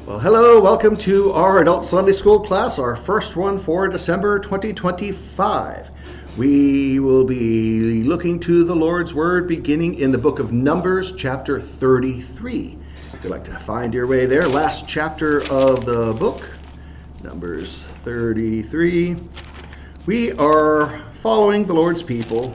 Well, hello, welcome to our Adult Sunday School class, our first one for December 2025. We will be looking to the Lord's Word beginning in the book of Numbers, chapter 33. If you'd like to find your way there, last chapter of the book, Numbers 33. We are following the Lord's people.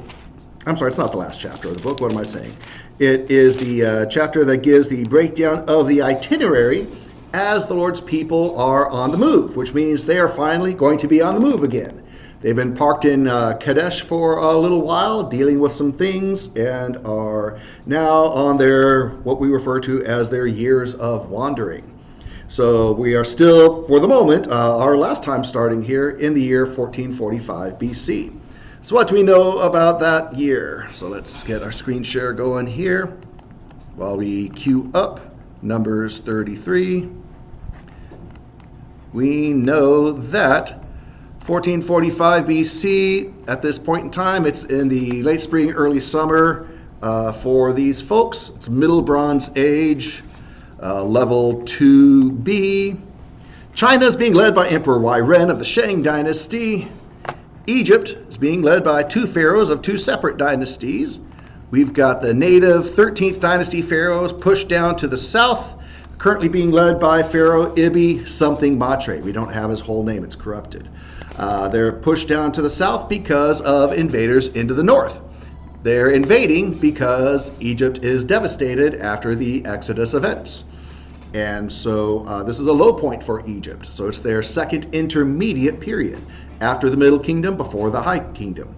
I'm sorry, it's not the last chapter of the book. What am I saying? It is the chapter that gives the breakdown of the itinerary as the Lord's people are on the move, which means they are finally going to be on the move again. They've been parked in Kadesh for a little while, dealing with some things, and are now on their, what we refer to as their years of wandering. So we are still, for the moment, our last time starting here in the year 1445 BC. So what do we know about that year? So let's get our screen share going here while we queue up Numbers 33. We know that 1445 BC, at this point in time, it's in the late spring, early summer for these folks. It's Middle Bronze Age, level 2B. China is being led by Emperor Weibren of the Shang Dynasty. Egypt is being led by two pharaohs of two separate dynasties. We've got the native 13th dynasty pharaohs pushed down to the south, currently being led by Pharaoh Ibi something Matre. We don't have his whole name, it's corrupted. They're pushed down to the south because of invaders into the north. They're invading because Egypt is devastated after the Exodus events. And so this is a low point for Egypt. So it's their second intermediate period after the Middle Kingdom, before the High Kingdom.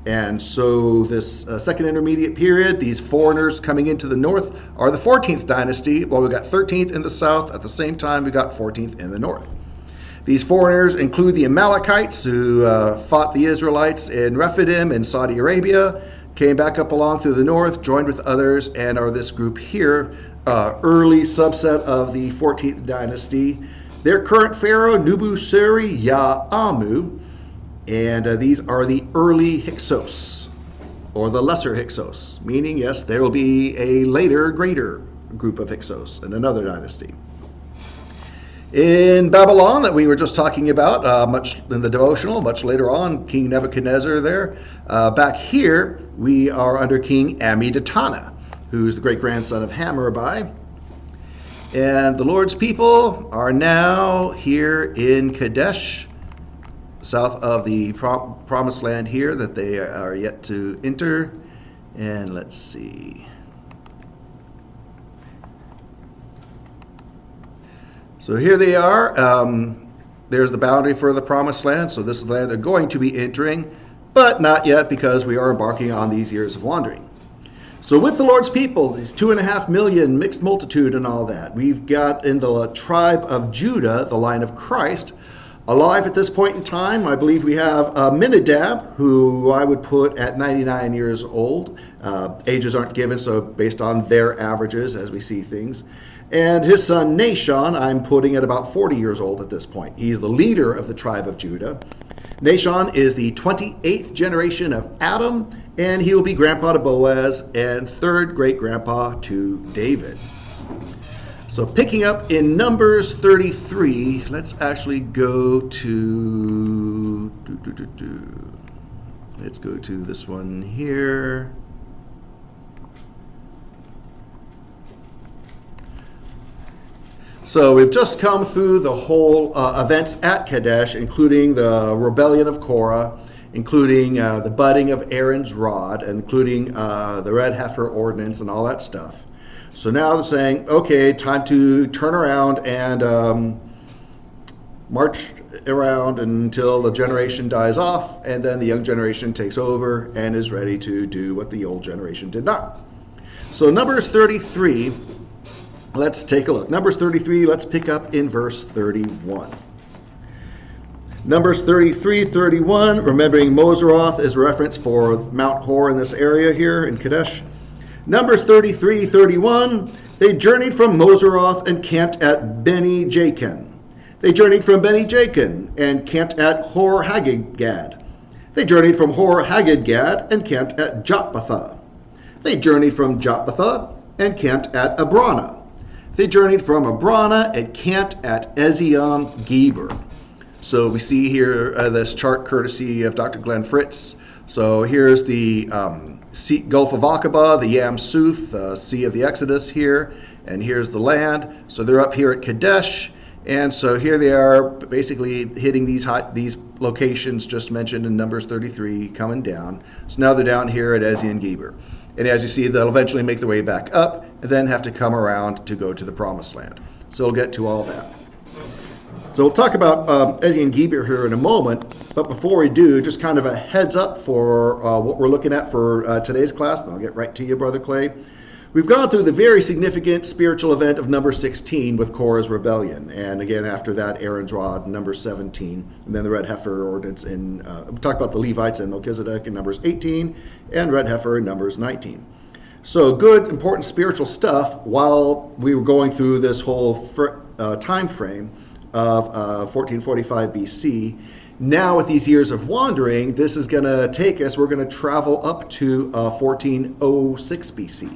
And so this second intermediate period, these foreigners coming into the north are the 14th dynasty. Well, we got 13th in the south. At the same time, we got 14th in the north. These foreigners include the Amalekites, who fought the Israelites in Rephidim in Saudi Arabia, came back up along through the north, joined with others, and are this group here, early subset of the 14th dynasty. Their current pharaoh, Nubuseri Ya'amu, and these are the early Hyksos, or the lesser Hyksos, meaning, yes, there will be a later, greater group of Hyksos in another dynasty. In Babylon, that we were just talking about, much in the devotional, much later on, King Nebuchadnezzar there. Back here, we are under King Amidatana, who's the great-grandson of Hammurabi. And the Lord's people are now here in Kadesh, south of the promised land here that they are yet to enter. And let's see. So here they are. There's the boundary for the promised land. So this is the land they're going to be entering, but not yet, because we are embarking on these years of wandering. So with the Lord's people, these 2.5 million, mixed multitude and all that, we've got in the tribe of Judah, the line of Christ, alive at this point in time. I believe we have Aminadab, who I would put at 99 years old. Ages aren't given, so based on their averages as we see things. And his son Nahshon, I'm putting at about 40 years old at this point. He's the leader of the tribe of Judah. Nahshon is the 28th generation of Adam, and he will be grandpa to Boaz and third great-grandpa to David. So picking up in Numbers 33, let's actually go to, let's go to this one here. So we've just come through the whole events at Kadesh, including the rebellion of Korah, including the budding of Aaron's rod, including the red heifer ordinance and all that stuff. So now they're saying, okay, time to turn around and march around until the generation dies off, and then the young generation takes over and is ready to do what the old generation did not. So Numbers 33, let's take a look. Numbers 33, let's pick up in verse 31. Numbers 33:31, remembering Moseroth is reference for Mount Hor in this area here in Kadesh. Numbers 33:31, they journeyed from Moseroth and camped at Beni Jakin. They journeyed from Beni Jakin and camped at Hor Haggidgad. They journeyed from Hor Haggidgad and camped at Jotbathah. They journeyed from Jotbathah and camped at Abrana. They journeyed from Abrana and camped at Ezion-Geber. So we see here this chart courtesy of Dr. Glenn Fritz. So here's the Gulf of Aqaba, the Yam Suf, the Sea of the Exodus here, and here's the land. So they're up here at Kadesh, and so here they are basically hitting these locations just mentioned in Numbers 33, coming down. So now they're down here at Ezion-Geber. And as you see, they'll eventually make their way back up and then have to come around to go to the Promised Land. So we'll get to all that. So we'll talk about Ezion-Geber here in a moment, but before we do, just kind of a heads up for what we're looking at for today's class, and I'll get right to you, Brother Clay. We've gone through the very significant spiritual event of number 16 with Korah's rebellion, and again after that Aaron's rod, number 17, and then the red heifer ordinance in, we talked about the Levites and Melchizedek in Numbers 18, and red heifer in Numbers 19. So good, important spiritual stuff while we were going through this whole time frame of 1445 BC. Now with these years of wandering, this is going to take us, we're going to travel up to 1406 BC.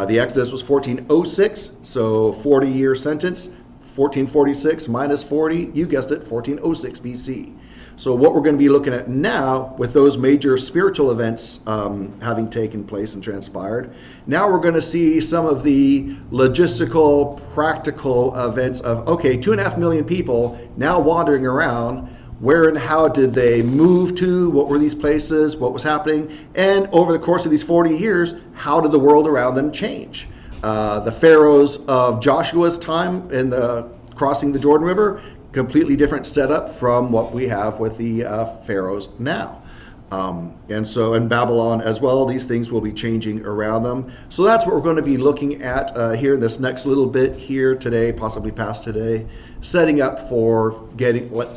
The Exodus was 1406, so 40-year sentence. 1446 minus 40, you guessed it, 1406 BC. So what we're going to be looking at now with those major spiritual events having taken place and transpired, now we're going to see some of the logistical, practical events of, okay, 2.5 million people now wandering around. Where and how did they move to? What were these places? What was happening? And over the course of these 40 years, how did the world around them change? The pharaohs of Joshua's time in the crossing the Jordan River, completely different setup from what we have with the pharaohs now. And so in Babylon as well, these things will be changing around them. So that's what we're going to be looking at here in this next little bit here today, possibly past today, setting up for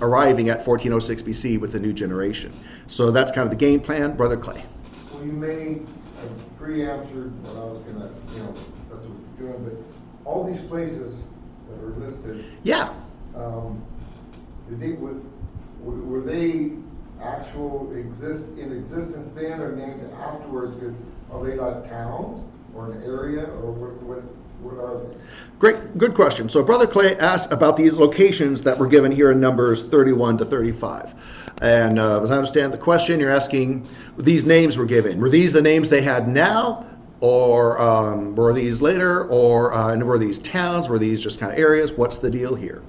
arriving at 1406 BC with the new generation. So that's kind of the game plan. Brother Clay. Well, you may have pre-answered what I was going to, that's what you're doing, but all these places that are listed, yeah. Were they in existence then or named afterwards? Are they like towns or an area, or what are they? Great, good question. So Brother Clay asked about these locations that were given here in Numbers 31 to 35. And as I understand the question, you're asking, these names were given. Were these the names they had now? Or were these later? Or were these towns? Were these just kind of areas? What's the deal here?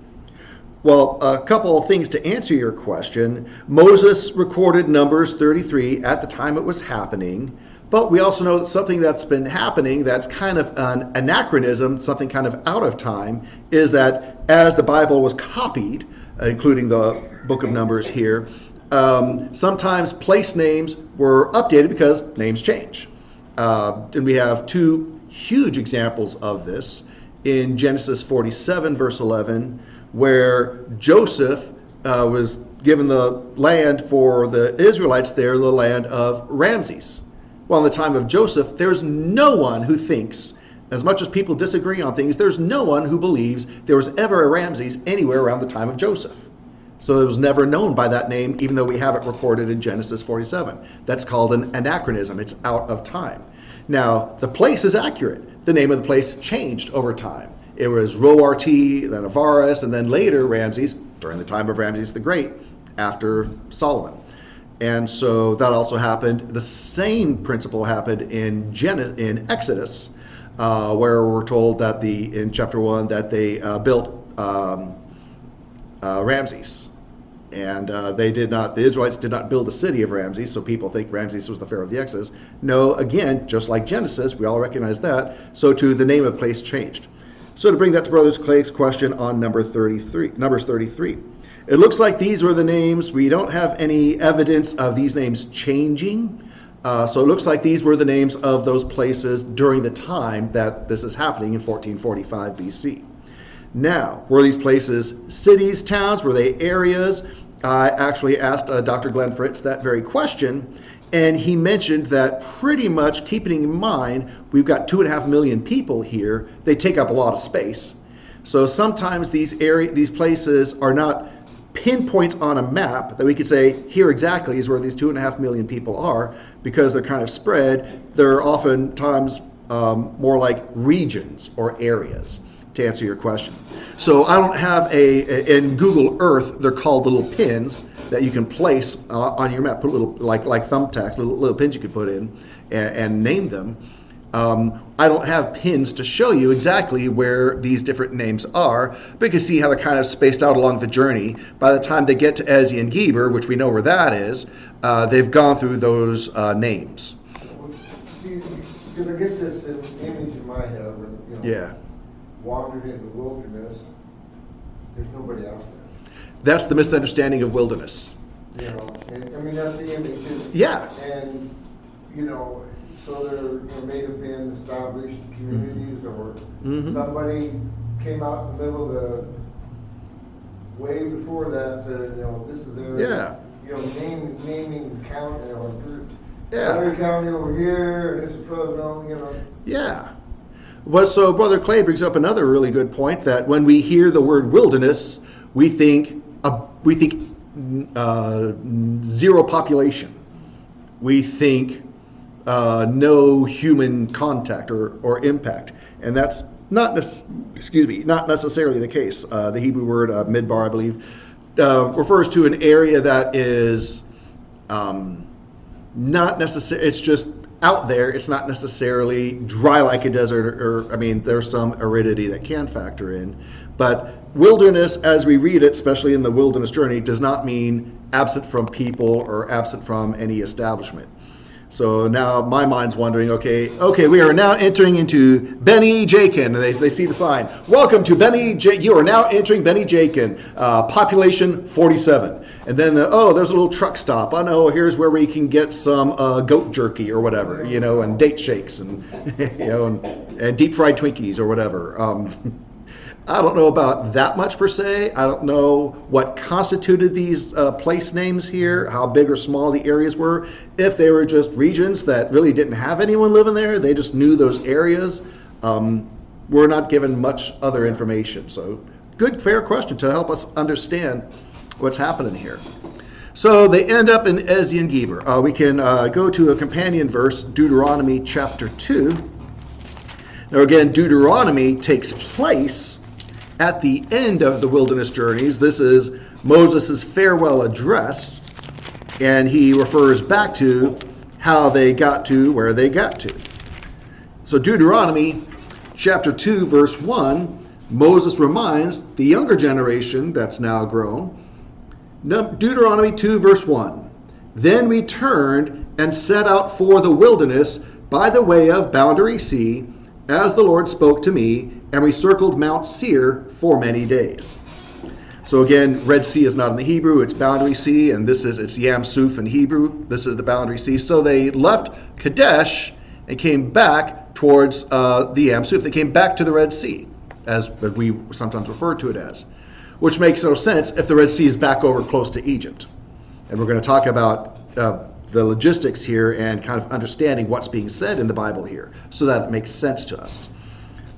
Well, a couple of things to answer your question. Moses recorded Numbers 33 at the time it was happening, but we also know that something that's been happening that's kind of an anachronism, something kind of out of time, is that as the Bible was copied, including the book of Numbers here, sometimes place names were updated because names change. And we have two huge examples of this in Genesis 47, verse 11, where Joseph was given the land for the Israelites there, the land of Ramses. Well, in the time of Joseph, there's no one who thinks, as much as people disagree on things, there's no one who believes there was ever a Ramses anywhere around the time of Joseph. So it was never known by that name, even though we have it recorded in Genesis 47. That's called an anachronism. It's out of time. Now, the place is accurate. The name of the place changed over time. It was Ro-Rt, then Avaris, and then later Ramses, during the time of Ramses the Great, after Solomon. And so that also happened. The same principle happened in Exodus, where we're told that in chapter 1 that they built Ramses. And the Israelites did not build the city of Ramses, so people think Ramses was the Pharaoh of the Exodus. No, again, just like Genesis, we all recognize that, so too the name of the place changed. So to bring that to Brother Clay's question on Numbers 33. It looks like these were the names. We don't have any evidence of these names changing. So it looks like these were the names of those places during the time that this is happening in 1445 BC. Now, were these places cities, towns? Were they areas? I actually asked Dr. Glenn Fritz that very question, and he mentioned that pretty much keeping in mind we've got 2.5 million people here, they take up a lot of space. So sometimes these places are not pinpoints on a map that we could say here exactly is where these 2.5 million people are, because they're kind of spread. They're oftentimes more like regions or areas. to answer your question. So I don't have in Google Earth, they're called little pins that you can place on your map, put little, like thumbtacks, little pins you could put in and name them. I don't have pins to show you exactly where these different names are, but you can see how they're kind of spaced out along the journey. By the time they get to Ezion-Geber, which we know where that is, they've gone through those names. See, because I get this image in my head when, wandered in the wilderness, there's nobody out there. That's the misunderstanding of wilderness. And, I mean, that's the image. Yeah. And, so there may have been established communities or somebody came out in the middle of the way before that, this is their, naming county, Larry County over here, and this is Fresno, Yeah. Well, so Brother Clay brings up another really good point, that when we hear the word wilderness, we think zero population. We think no human contact or impact, and that's not necessarily the case. The Hebrew word midbar, I believe, refers to an area that is not necessarily. It's just out there. It's not necessarily dry like a desert, or I mean, there's some aridity that can factor in, but wilderness, as we read it, especially in the wilderness journey, does not mean absent from people or absent from any establishment. So now my mind's wondering, okay, we are now entering into Beni Jakin. And they see the sign. Welcome to Beni Jakin. You are now entering Beni Jakin. Population 47. And then, there's a little truck stop. I know, here's where we can get some goat jerky or whatever, and date shakes and, and deep fried Twinkies or whatever. I don't know about that much per se. I don't know what constituted these place names here, how big or small the areas were. If they were just regions that really didn't have anyone living there, they just knew those areas. We're not given much other information. So good, fair question to help us understand what's happening here. So they end up in Ezion-Geber. We can go to a companion verse, Deuteronomy chapter 2. Now again, Deuteronomy takes place at the end of the wilderness journeys. This is Moses' farewell address, and he refers back to how they got to where they got to. So Deuteronomy chapter 2, verse 1, Moses reminds the younger generation that's now grown. Deuteronomy 2, verse 1, then we turned and set out for the wilderness by the way of Boundary Sea, as the Lord spoke to me, and we circled Mount Seir for many days. So again, Red Sea is not in the Hebrew, it's Boundary Sea, and it's Yam Suf in Hebrew. This is the Boundary Sea. So they left Kadesh and came back towards the Yam Suf. They came back to the Red Sea, as we sometimes refer to it as, which makes no sense if the Red Sea is back over close to Egypt. And we're going to talk about the logistics here and kind of understanding what's being said in the Bible here, so that it makes sense to us.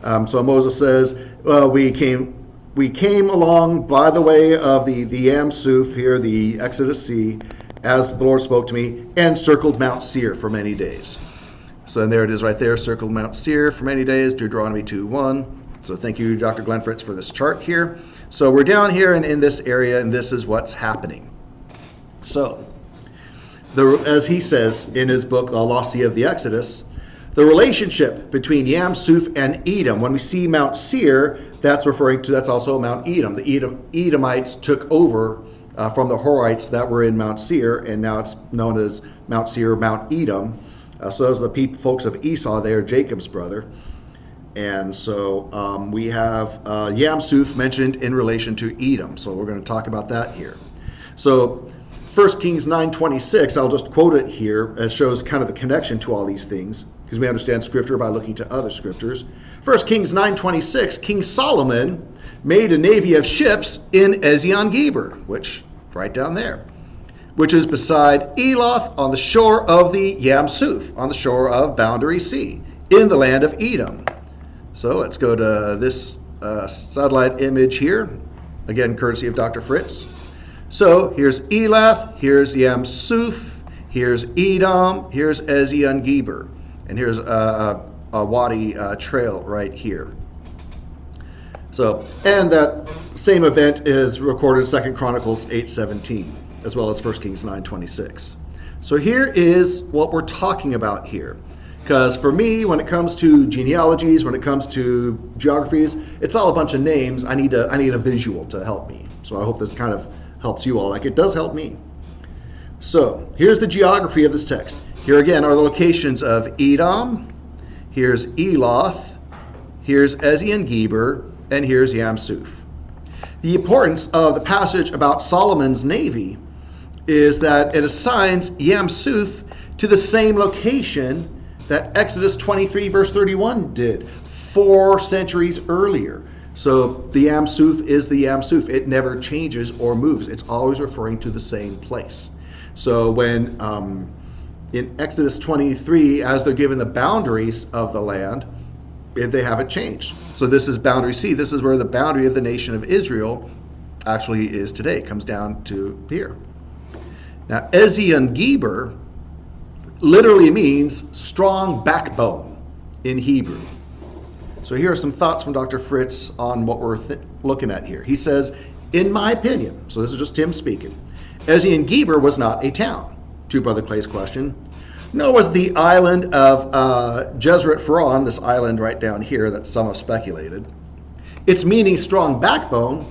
So Moses says, we came along by the way of the Yam Suf here, the Exodus Sea, as the Lord spoke to me, and circled Mount Seir for many days. So and there it is right there, circled Mount Seir for many days, Deuteronomy 2:1. So thank you, Dr. Glenn Fritz, for this chart here. So we're down here in this area, and this is what's happening. So, as he says in his book, The Lost Sea of the Exodus, the relationship between Yam Suf and Edom, when we see Mount Seir, that's also Mount Edom. The Edomites took over from the Horites that were in Mount Seir, and now it's known as Mount Seir, Mount Edom. So those are the folks of Esau there, Jacob's brother. And so we have Yam Suf mentioned in relation to Edom. So we're going to talk about that here. So 1 Kings 9:26, I'll just quote it here. It shows kind of the connection to all these things, because we understand Scripture by looking to other Scriptures. 1 Kings 9:26, King Solomon made a navy of ships in Ezion-Geber, which, right down there, which is beside Eloth on the shore of the Yam Suf, on the shore of Boundary Sea, in the land of Edom. So let's go to this satellite image here, again courtesy of Dr. Fritz. So here's Elath, here's Yam Suf, here's Edom, here's Ezion-Geber, and here's a Wadi trail right here. So, and that same event is recorded in 2 Chronicles 8:17, as well as 1 Kings 9:26. So here is what we're talking about here. Because for me, when it comes to genealogies, when it comes to geographies, it's all a bunch of names. I need a visual to help me. So I hope this kind of helps you all, like it does help me. So here's the geography of this text. Here again are the locations of Edom. Here's Eloth. Here's Ezion-Geber. And here's Yam-Suf. The importance of the passage about Solomon's navy is that it assigns Yam-Suf to the same location that Exodus 23 verse 31 did 4 centuries earlier. So the Yam-Suf is the Yam-Suf. It never changes or moves. It's always referring to the same place. So when in Exodus 23, as they're given the boundaries of the land, they haven't changed. So this is boundary C. This is where the boundary of the nation of Israel actually is today. It comes down to here. Now, Ezion-Geber literally means strong backbone in Hebrew. So here are some thoughts from Dr. Fritz on what we're looking at here. He says, in my opinion, so this is just him speaking, Ezion-Geber was not a town, to Brother Clay's question, nor was the island of Jezreel-Pharaon, this island right down here that some have speculated. Its meaning strong backbone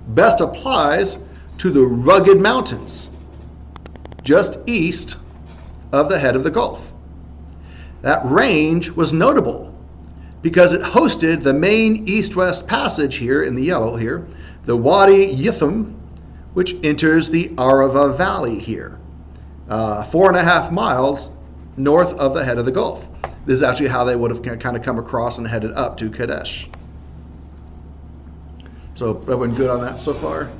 best applies to the rugged mountains just east of the head of the Gulf. That range was notable because it hosted the main east-west passage here in the yellow here, the Wadi Yithim, which enters the Arava Valley here, 4.5 miles north of the head of the Gulf. This is actually how they would have kind of come across and headed up to Kadesh. So everyone good on that so far?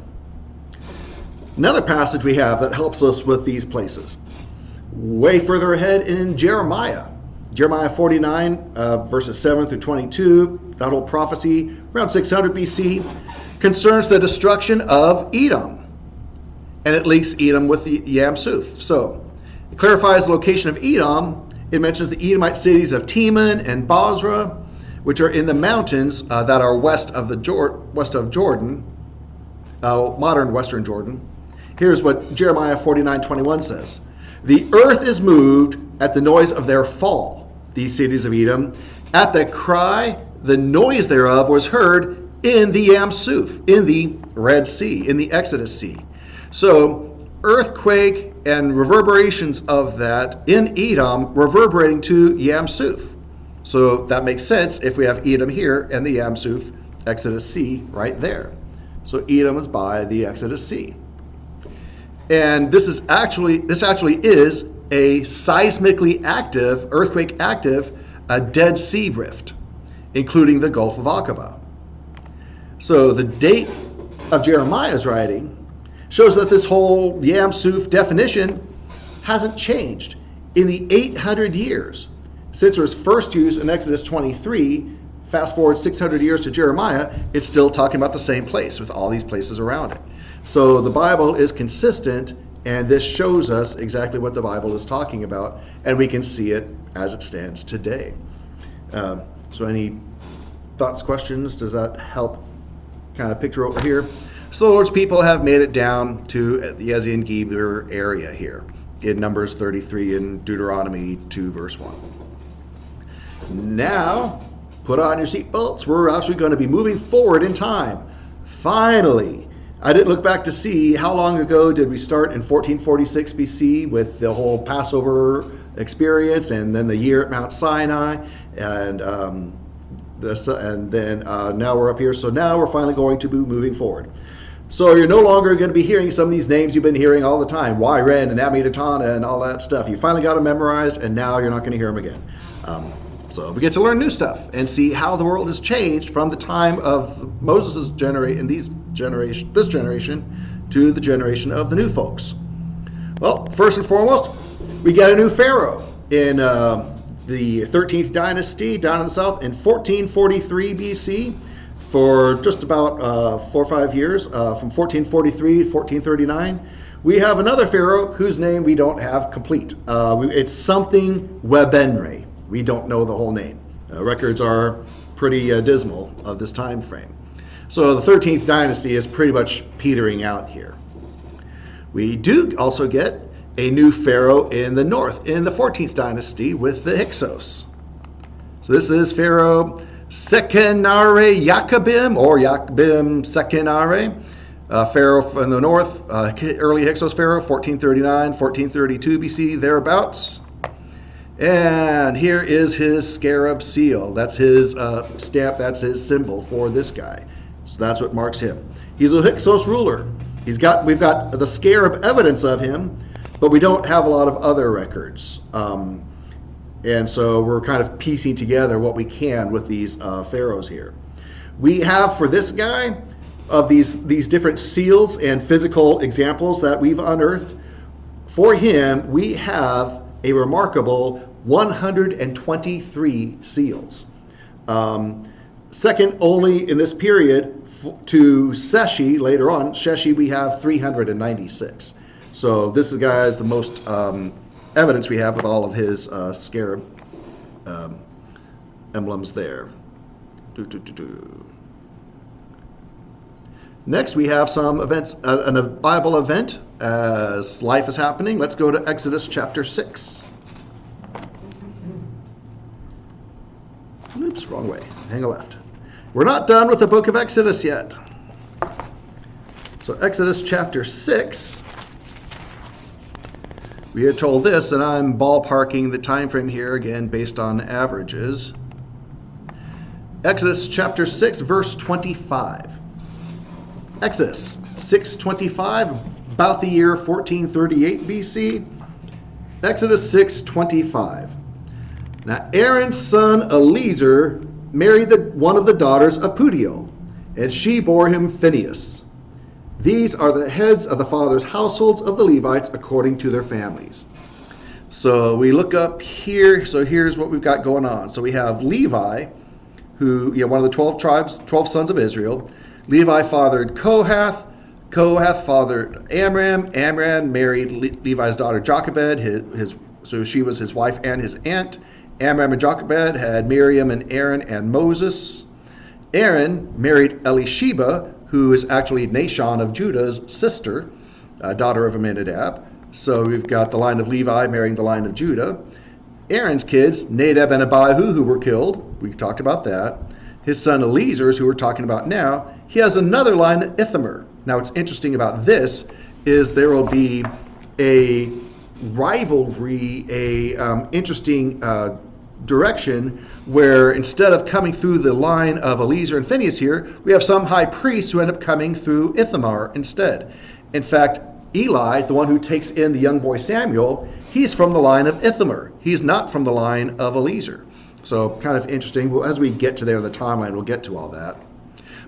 Another passage we have that helps us with these places. Way further ahead in Jeremiah 49, verses 7 through 22, that whole prophecy, around 600 BC, concerns the destruction of Edom. And it links Edom with the Yam-Suf. So, it clarifies the location of Edom. It mentions the Edomite cities of Teman and Bozrah, which are in the mountains that are west of Jordan, modern western Jordan. Here's what Jeremiah 49:21 says. The earth is moved at the noise of their fall, these cities of Edom. At the cry, the noise thereof was heard in the Yam-Suf, in the Red Sea, in the Exodus Sea. So earthquake and reverberations of that in Edom reverberating to Yam-Suf. So that makes sense if we have Edom here and the Yam-Suf, Exodus Sea right there. So Edom is by the Exodus Sea. And this actually is a seismically active, earthquake active, a Dead Sea rift, including the Gulf of Aqaba. So the date of Jeremiah's writing shows that this whole Yam-Suf definition hasn't changed in the 800 years since it was first used in Exodus 23. Fast forward 600 years to Jeremiah, it's still talking about the same place with all these places around it. So the Bible is consistent, and this shows us exactly what the Bible is talking about, and we can see it as it stands today. So any thoughts, questions? Does that help kind of picture over here? So the Lord's people have made it down to the Ezion-Geber area here in Numbers 33 and Deuteronomy 2 verse 1. Now, put on your seatbelts. We're actually going to be moving forward in time. Finally, I didn't look back to see how long ago did we start in 1446 BC with the whole Passover experience, and then the year at Mount Sinai, and then now we're up here. So now we're finally going to be moving forward. So you're no longer going to be hearing some of these names you've been hearing all the time, Yren and Amidatana and all that stuff. You finally got them memorized, and now you're not going to hear them again. So we get to learn new stuff and see how the world has changed from the time of Moses' this generation to the generation of the new folks. Well, first and foremost, we get a new pharaoh in the 13th dynasty down in the south in 1443 BC for just about 4 or 5 years, from 1443 to 1439. We have another pharaoh whose name we don't have complete. It's something webenre. We don't know the whole name. Records are pretty dismal of this time frame. So the 13th dynasty is pretty much petering out here. We do also get a new pharaoh in the north, in the 14th dynasty with the Hyksos. So this is Pharaoh Sekhaenre Yakebim, or Yakbim Sekhaenre, Pharaoh in the north, early Hyksos Pharaoh, 1439, 1432 BC, thereabouts. And here is his scarab seal. That's his stamp, that's his symbol for this guy. So that's what marks him. He's a Hyksos ruler. We've got the scarab evidence of him, but we don't have a lot of other records. And so we're kind of piecing together what we can with these pharaohs here. We have for this guy, of these different seals and physical examples that we've unearthed, for him we have a remarkable 123 seals. Second only in this period to Sheshi later on. Sheshi we have 396. So this guy is the most evidence we have with all of his scarab emblems there. Next we have some events, a Bible event as life is happening. Let's go to Exodus chapter 6. Oops, wrong way. Hang a left. We're not done with the book of Exodus yet. So Exodus chapter 6, we are told this, and I'm ballparking the time frame here again based on averages. Exodus chapter 6, verse 25. Exodus 6:25, about the year 1438 BC. Exodus 6:25. Now Aaron's son Eleazar married one of the daughters of Putiel, and she bore him Phinehas. These are the heads of the fathers' households of the Levites according to their families. So we look up here. So here's what we've got going on. So we have Levi, who, one of the 12 tribes, 12 sons of Israel. Levi fathered Kohath. Kohath fathered Amram. Amram married Levi's daughter Jochebed. So she was his wife and his aunt. Amram and Jochebed had Miriam and Aaron and Moses. Aaron married Elisheba, who is actually Nahshon of Judah's sister, daughter of Amminadab. So we've got the line of Levi marrying the line of Judah. Aaron's kids, Nadab and Abihu, who were killed. We talked about that. His son Eleazar's, who we're talking about now, he has another line, Ithamar. Now what's interesting about this is there will be a rivalry, interesting direction where instead of coming through the line of Eleazar and Phinehas here, we have some high priests who end up coming through Ithamar instead. In fact, Eli, the one who takes in the young boy Samuel, he's from the line of Ithamar. He's not from the line of Eleazar. So kind of interesting. Well, as we get to there in the timeline, we'll get to all that.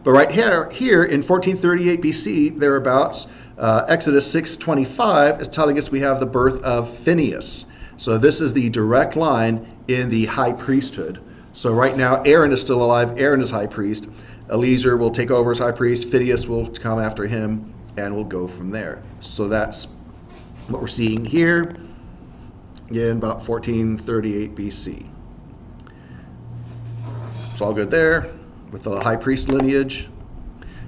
But right here in 1438 BC, thereabouts, Exodus 6:25 is telling us we have the birth of Phinehas. So this is the direct line in the high priesthood. So right now, Aaron is still alive. Aaron is high priest. Eleazar will take over as high priest. Phinehas will come after him, and we'll go from there. So that's what we're seeing here in about 1438 BC. It's all good there with the high priest lineage.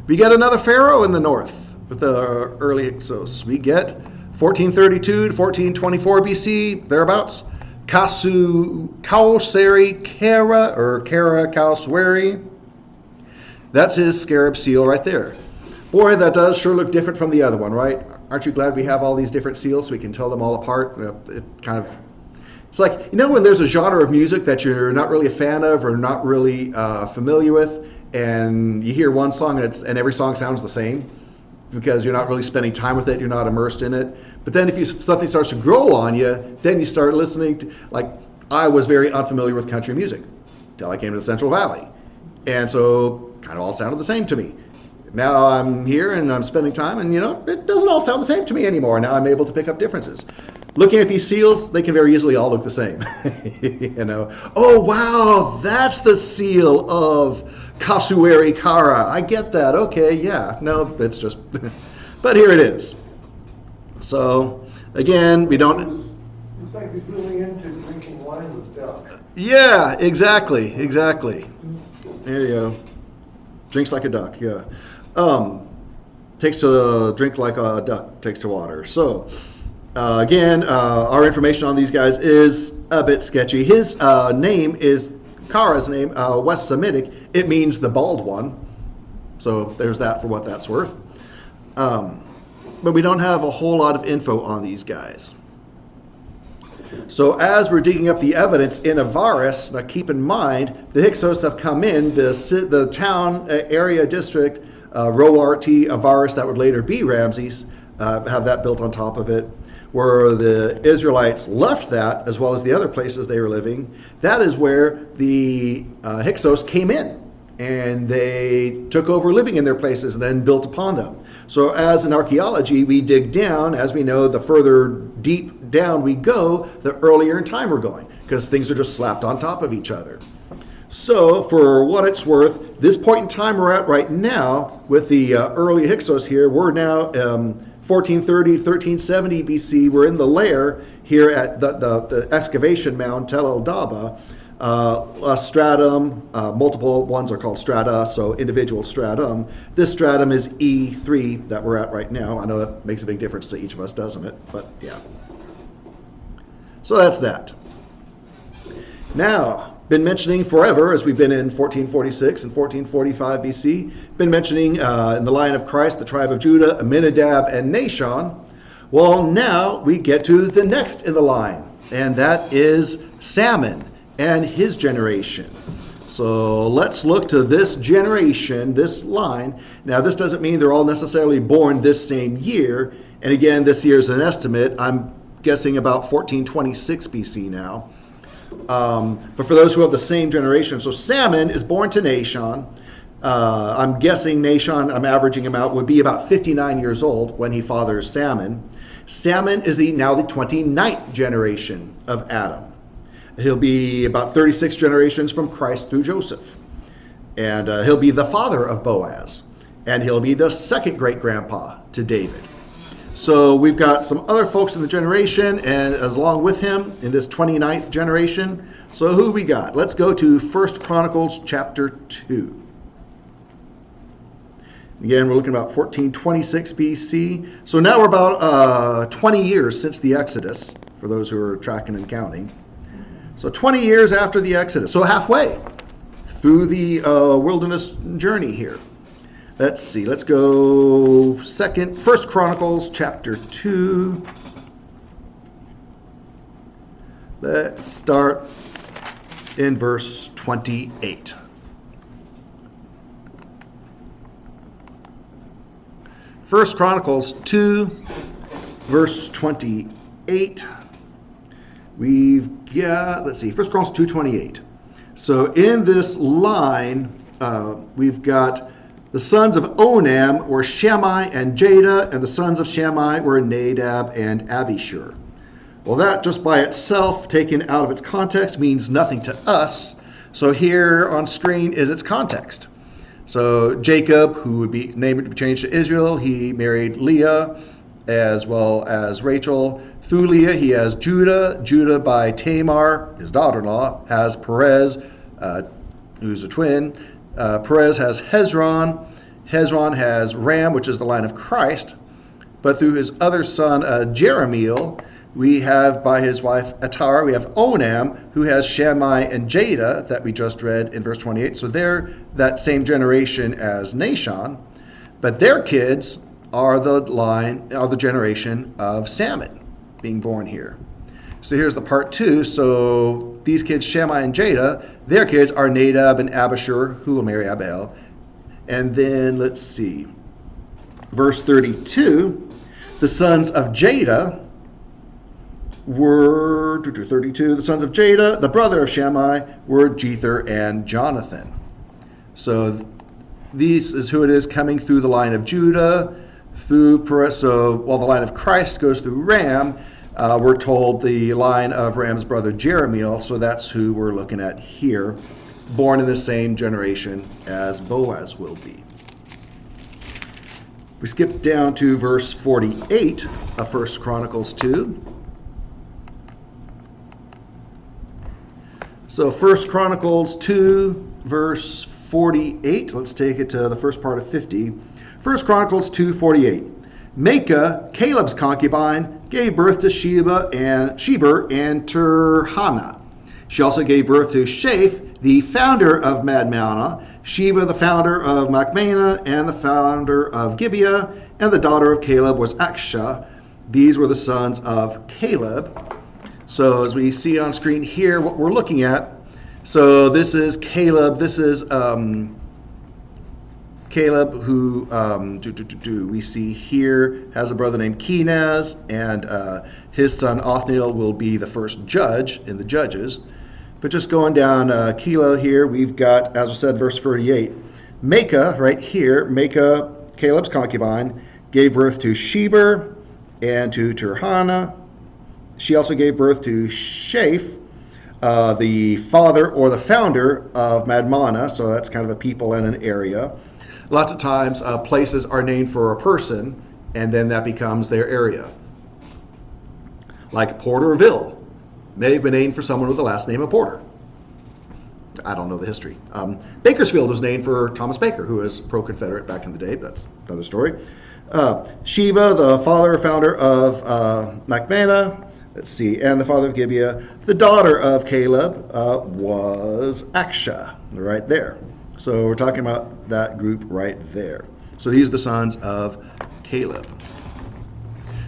We get another pharaoh in the north with the early Hyksos. We get 1432 to 1424 BC, thereabouts. Khauserre Kareh, or Kareh Khawoserre. That's his scarab seal right there. Boy, that does sure look different from the other one, right? Aren't you glad we have all these different seals so we can tell them all apart? It's like, when there's a genre of music that you're not really a fan of or not really familiar with, and you hear one song and every song sounds the same because you're not really spending time with it, you're not immersed in it. But then if something starts to grow on you, then you start listening to, like, I was very unfamiliar with country music until I came to the Central Valley. And so kind of all sounded the same to me. Now I'm here and I'm spending time and, it doesn't all sound the same to me anymore. Now I'm able to pick up differences. Looking at these seals, they can very easily all look the same. Oh, wow, that's the seal of Khauserre Qareh. I get that. Okay, yeah. No, that's just... But here it is. So, again, we don't... It's like he's really into drinking wine with duck. Yeah, exactly. There you go. Drinks like a duck, yeah. Takes to drink like a duck takes to water. So, again, our information on these guys is a bit sketchy. His name is, Kareh's name, West Semitic. It means the bald one. So there's that for what that's worth. But we don't have a whole lot of info on these guys. So as we're digging up the evidence in Avaris, now keep in mind, the Hyksos have come in, the town area district, Roarti, Avaris, that would later be Ramses, have that built on top of it. Where the Israelites left that, as well as the other places they were living, that is where the Hyksos came in. And they took over living in their places and then built upon them. So as in archaeology, we dig down. As we know, the further deep down we go, the earlier in time we're going, because things are just slapped on top of each other. So for what it's worth, this point in time we're at right now with the early Hyksos here, we're now 1430, 1370 BC. We're in the lair here at the excavation mound, Tel el-Daba. A stratum, multiple ones are called strata, so individual stratum. This stratum is E3 that we're at right now. I know that makes a big difference to each of us, doesn't it? But yeah. So that's that. Now, been mentioning forever, as we've been in 1446 and 1445 BC, been mentioning in the line of Christ, the tribe of Judah, Aminadab and Nahshon. Well, now we get to the next in the line, and that is Salmon and his generation. So let's look to this generation, this line. Now, this doesn't mean they're all necessarily born this same year. And again, this year is an estimate. I'm guessing about 1426 BC now. But for those who have the same generation, so Salmon is born to Nahshon. I'm guessing Nahshon, I'm averaging him out, would be about 59 years old when he fathers Salmon. Salmon is now the 29th generation of Adam. He'll be about 36 generations from Christ through Joseph. And he'll be the father of Boaz. And he'll be the second great-grandpa to David. So we've got some other folks in the generation, and as along with him in this 29th generation. So who we got? Let's go to 1 Chronicles chapter 2. Again, we're looking about 1426 BC. So now we're about 20 years since the Exodus, for those who are tracking and counting. So 20 years after the Exodus, so halfway through the wilderness journey here. Let's see, let's go 1 Chronicles chapter 2. Let's start in verse 28. First Chronicles 2, verse 28. We've got, let's see, 1 Chronicles 2:28. So in this line, we've got the sons of Onam were Shammai and Jada, and the sons of Shammai were Nadab and Abishur. Well, that just by itself, taken out of its context, means nothing to us. So here on screen is its context. So Jacob, who would be named to be changed to Israel, he married Leah as well as Rachel. Through Leah, he has Judah. Judah by Tamar, his daughter-in-law, has Perez, who's a twin. Perez has Hezron. Hezron has Ram, which is the line of Christ. But through his other son, Jeremiel, we have by his wife Atar, we have Onam, who has Shammai and Jada, that we just read in verse 28. So they're that same generation as Nahshon. But their kids are the generation of Salmon being born here. So here's the part 2. So these kids, Shammai and Jada, their kids are Nadab and Abishur, who will marry Abiel. And then let's see, verse 32, the sons of Jada were 32. The sons of Jada, the brother of Shammai, were Jether and Jonathan. So this is who it is coming through the line of Judah, through Perez. So while the line of Christ goes through Ram, we're told the line of Ram's brother Jeremiel. So that's who we're looking at here, born in the same generation as Boaz will be. We skip down to verse 48 of 1 Chronicles 2. So 1 Chronicles 2, verse 48. Let's take it to the first part of 50. 1 Chronicles 2:48. Maacah, Caleb's concubine, gave birth to Sheber and Tirhana. She also gave birth to Shaph, the founder of Madmannah, Sheba, the founder of Machmanah, and the founder of Gibeah, and the daughter of Caleb was Akshah. These were the sons of Caleb. So as we see on screen here, what we're looking at, so this is Caleb. This is Caleb, who we see here has a brother named Phinehas, and his son Othniel will be the first judge in the Judges. But just going down Keilah here, we've got, as I said, verse 38, Maacah, right here, Maacah, Caleb's concubine, gave birth to Sheber and to Tirhana. She also gave birth to Shaph, the father or the founder of Madmannah, so that's kind of a people and an area. Lots of times places are named for a person, and then that becomes their area. Like Porterville may have been named for someone with the last name of Porter. I don't know the history. Bakersfield was named for Thomas Baker, who was pro-Confederate back in the day, but that's another story. Sheba, the father, founder of Machmanah, let's see, and the father of Gibeah. The daughter of Caleb was Akshah, right there. So we're talking about that group right there. So these are the sons of Caleb.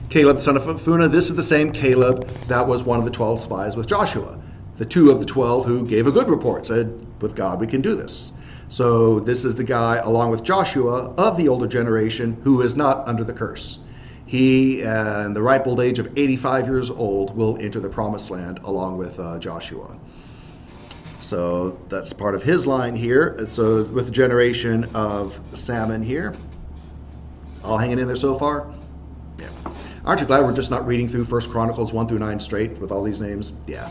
Caleb, the son of Phinehas, this is the same Caleb that was one of the 12 spies with Joshua. The 2 of the 12 who gave a good report, said, with God we can do this. So this is the guy, along with Joshua, of the older generation, who is not under the curse. He, in the ripe old age of 85 years old, will enter the promised land along with Joshua. So that's part of his line here. And so with the generation of Salmon here, all hanging in there so far? Yeah. Aren't you glad we're just not reading through 1 Chronicles 1 through 9 straight with all these names? Yeah.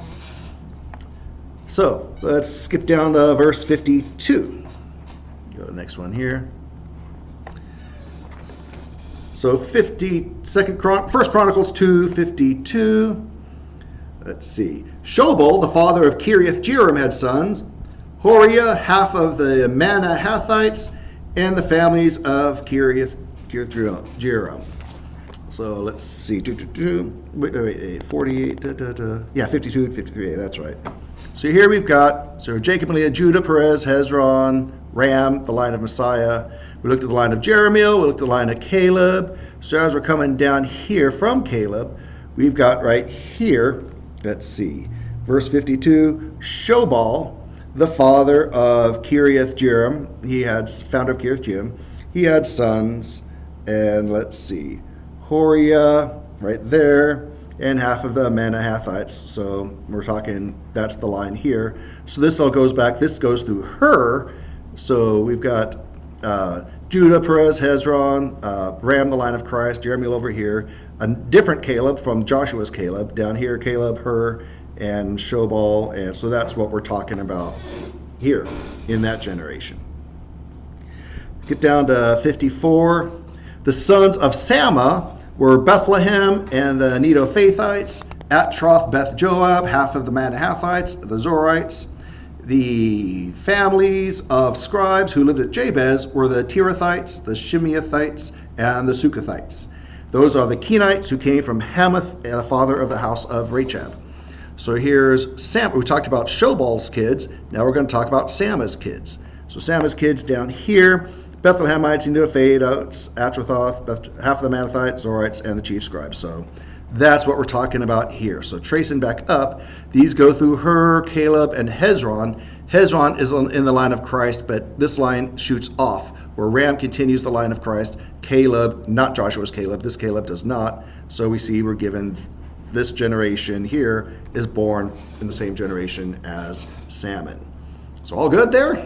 So let's skip down to verse 52. Go to the next one here. So 1 Chronicles 2:52. Let's see. Shobal, the father of Kiriath-Jearim, had sons. Horiah, half of the Manahathites, and the families of Kiriath-Jearim. So let's see. 48. Yeah, 52 and 53. That's right. So here we've got Jacob and Leah, Judah, Perez, Hezron, Ram, the line of Messiah. We looked at the line of Jeremiel. We looked at the line of Caleb. So as we're coming down here from Caleb, we've got right here, let's see, verse 52, Shobal, the father of Kiriath-Jearim. He had, founder of Kiriath-Jearim. He had sons, and let's see, Horiah, right there, and half of the Manahathites. So we're talking, that's the line here. So this all goes back, this goes through her. So we've got Judah, Perez, Hezron, Ram, the line of Christ, Jeremiel over here, a different Caleb from Joshua's Caleb. Down here, Caleb, Hur, and Shobal. And so that's what we're talking about here in that generation. Get down to 54. The sons of Samah were Bethlehem and the Netophathites, Atroth, Beth Joab, half of the Manahathites, the Zorites. The families of scribes who lived at Jabez were the Tirathites, the Shimeathites, and the Sukathites. Those are the Kenites who came from Hamath, the father of the house of Rechab. So here's Sam. We talked about Shobal's kids. Now we're going to talk about Samah's kids. So Samah's kids down here, Bethlehemites, Netophathites, Atrothoth, half of the Manathites, Zorites, and the chief scribes. So that's what we're talking about here. So tracing back up, these go through Hur, Caleb, and Hezron. Hezron is in the line of Christ, but this line shoots off, where Ram continues the line of Christ. Caleb, not Joshua's Caleb, this Caleb does not. So we see we're given this generation here is born in the same generation as Salmon. So all good there?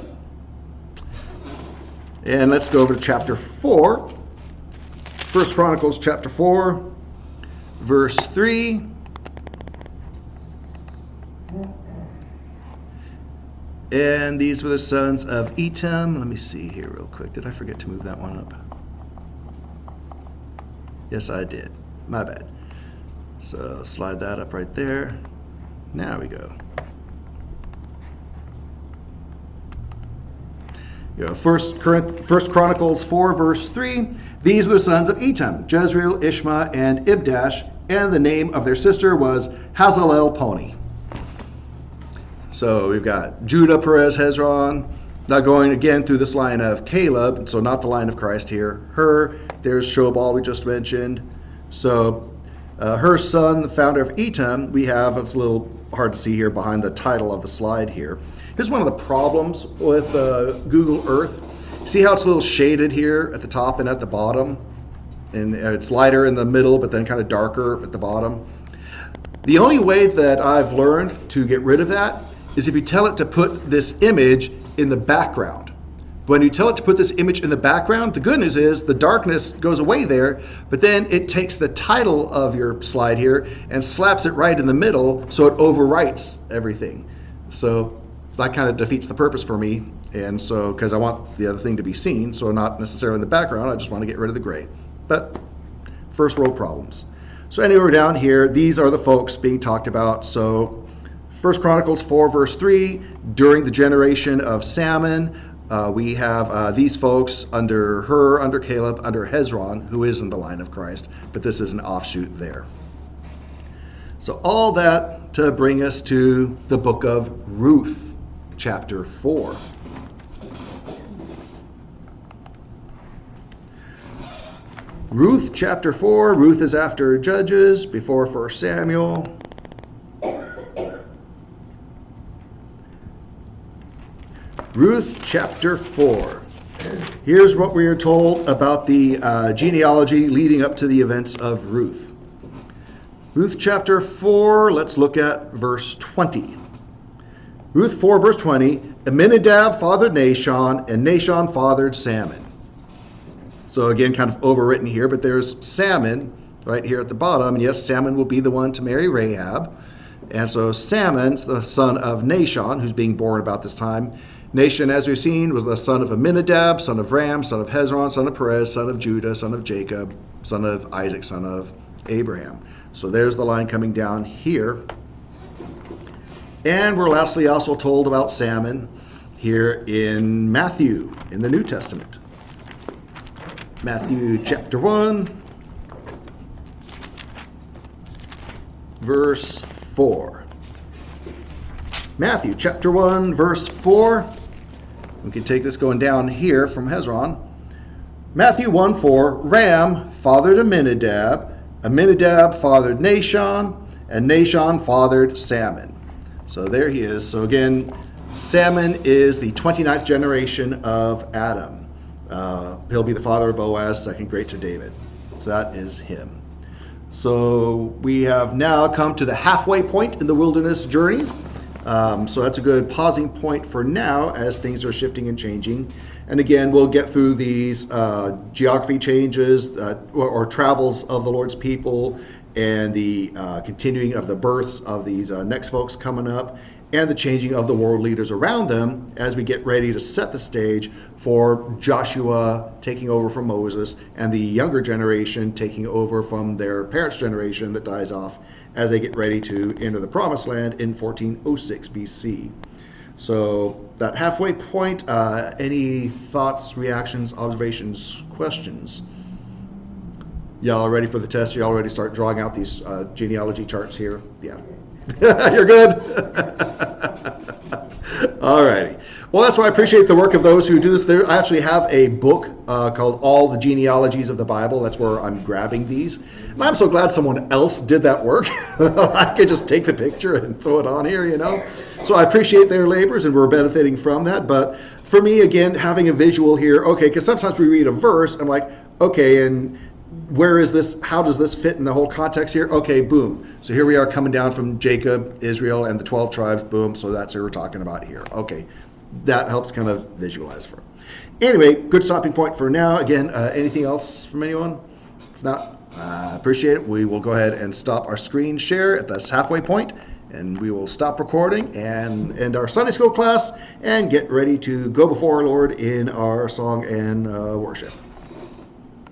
And let's go over to chapter 4. 1 Chronicles chapter 4. Verse 3, and these were the sons of Etam. Let me see here real quick. Did I forget to move that one up? Yes, I did. My bad. So slide that up right there. Now we go. First Chronicles 4, verse 3, these were the sons of Etam, Jezreel, Ishma, and Ibdash, and the name of their sister was Hazalel Poni. So we've got Judah, Perez, Hezron. Now going again through this line of Caleb, so not the line of Christ here. There's Shobal we just mentioned. So her son, the founder of Etam, we have, it's a little hard to see here behind the title of the slide here. Here's one of the problems with Google Earth. See how it's a little shaded here at the top and at the bottom? And it's lighter in the middle, but then kind of darker at the bottom. The only way that I've learned to get rid of that is if you tell it to put this image in the background. When you tell it to put this image in the background, the good news is the darkness goes away there, but then it takes the title of your slide here and slaps it right in the middle, so it overwrites everything. So that kind of defeats the purpose for me, and so because I want the other thing to be seen, so not necessarily in the background, I just want to get rid of the gray. But first world problems. So anyway, we're down here. These are the folks being talked about. So 1 Chronicles 4, verse 3, during the generation of Salmon, we have these folks under Caleb, under Hezron, who is in the line of Christ, but this is an offshoot there. So all that to bring us to the book of Ruth, chapter 4. Ruth, chapter 4. Ruth is after Judges, before 1 Samuel. Ruth chapter 4. Here's what we are told about the genealogy leading up to the events of Ruth. Ruth chapter 4, let's look at verse 20. Ruth 4, verse 20, Amminadab fathered Nahshon, and Nahshon fathered Salmon. So again, kind of overwritten here, but there's Salmon right here at the bottom. And yes, Salmon will be the one to marry Rahab. And so Salmon's the son of Nahshon, who's being born about this time. Nahshon, as we've seen, was the son of Amminadab, son of Ram, son of Hezron, son of Perez, son of Judah, son of Jacob, son of Isaac, son of Abraham. So there's the line coming down here. And we're lastly also told about Salmon here in Matthew, in the New Testament. Matthew chapter 1, verse 4. Matthew chapter 1, verse 4. We can take this going down here from Hezron. Matthew 1:4, Ram fathered Amminadab, Amminadab fathered Nahshon, and Nahshon fathered Salmon. So there he is. So again, Salmon is the 29th generation of Adam. He'll be the father of Boaz, second great to David. So that is him. So we have now come to the halfway point in the wilderness journeys. So that's a good pausing point for now as things are shifting and changing. And again, we'll get through these geography changes or travels of the Lord's people and the continuing of the births of these next folks coming up and the changing of the world leaders around them as we get ready to set the stage for Joshua taking over from Moses and the younger generation taking over from their parents' generation that dies off as they get ready to enter the promised land in 1406 BC. So that halfway point, any thoughts, reactions, observations, questions? Y'all ready for the test? You already start drawing out these genealogy charts here? Yeah. You're good? All righty. Well, that's why I appreciate the work of those who do this. I actually have a book called All the Genealogies of the Bible. That's where I'm grabbing these. And I'm so glad someone else did that work. I could just take the picture and throw it on here, you know. So I appreciate their labors, and we're benefiting from that. But for me, again, having a visual here, okay, because sometimes we read a verse, I'm like, okay, and where is this? How does this fit in the whole context here? Okay, boom. So here we are coming down from Jacob, Israel, and the 12 tribes. Boom. So that's what we're talking about here. Okay, that helps kind of visualize for. Anyway, good stopping point for now. Again, anything else from anyone? If not, appreciate it. We will go ahead and stop our screen share at this halfway point, and we will stop recording and end our Sunday school class and get ready to go before our Lord in our song and worship.